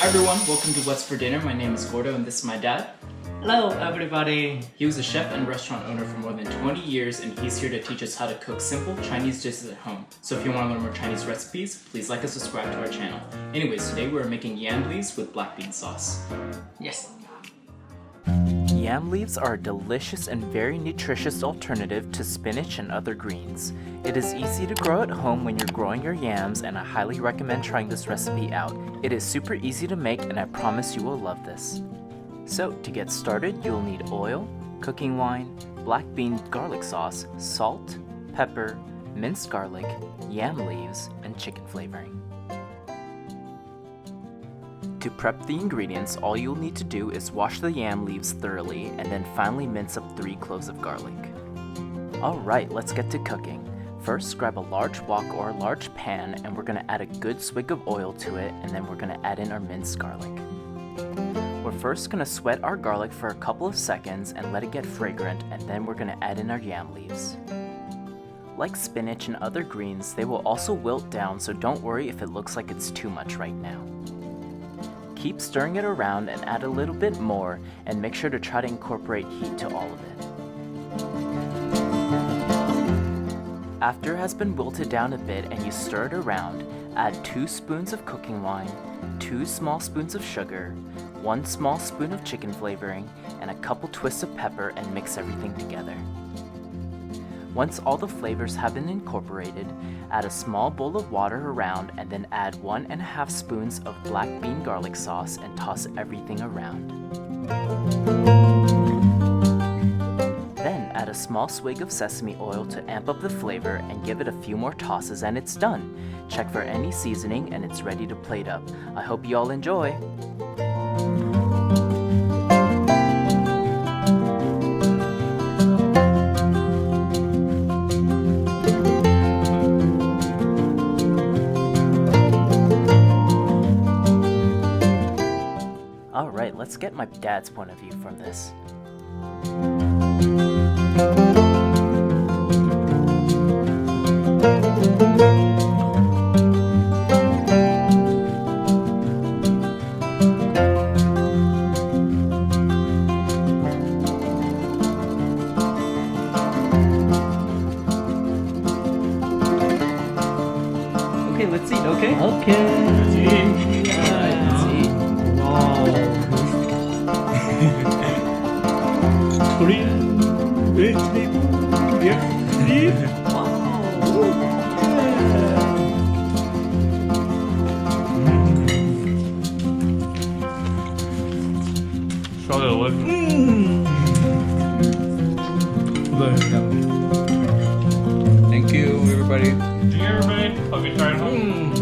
Hi everyone, welcome to What's for Dinner. My name is Gordo and this is my dad. Hello everybody! He was a chef and restaurant owner for more than 20 years and he's here to teach us how to cook simple Chinese dishes at home. So if you want to learn more Chinese recipes, please like and subscribe to our channel. Anyways, today we're making yam leaves with black bean sauce. Yes! Yam leaves are a delicious and very nutritious alternative to spinach and other greens. It is easy to grow at home when you're growing your yams, and I highly recommend trying this recipe out. It is super easy to make and I promise you will love this. So to get started, you'll need oil, cooking wine, black bean garlic sauce, salt, pepper, minced garlic, yam leaves, and chicken flavoring. To prep the ingredients, all you'll need to do is wash the yam leaves thoroughly and then finely mince up 3 cloves of garlic. Alright, let's get to cooking. First, grab a large wok or a large pan and we're going to add a good swig of oil to it, and then we're going to add in our minced garlic. We're first going to sweat our garlic for a couple of seconds and let it get fragrant, and then we're going to add in our yam leaves. Like spinach and other greens, they will also wilt down, so don't worry if it looks like it's too much right now. Keep stirring it around and add a little bit more, and make sure to try to incorporate heat to all of it. After it has been wilted down a bit and you stir it around, add 2 spoons of cooking wine, 2 small spoons of sugar, 1 small spoon of chicken flavoring, and a couple twists of pepper, and mix everything together. Once all the flavors have been incorporated, add a small bowl of water around and then add 1½ spoons of black bean garlic sauce and toss everything around. Then add a small swig of sesame oil to amp up the flavor and give it a few more tosses and it's done. Check for any seasoning and it's ready to plate up. I hope you all enjoy! Alright, let's get my dad's point of view from this. Okay, let's eat, okay? Okay. Let's eat. Let's eat. Korean vegetable. Yeah. Leaf. Wow. So delicious. Thank you, everybody. Thank you, everybody. Hope you tried it.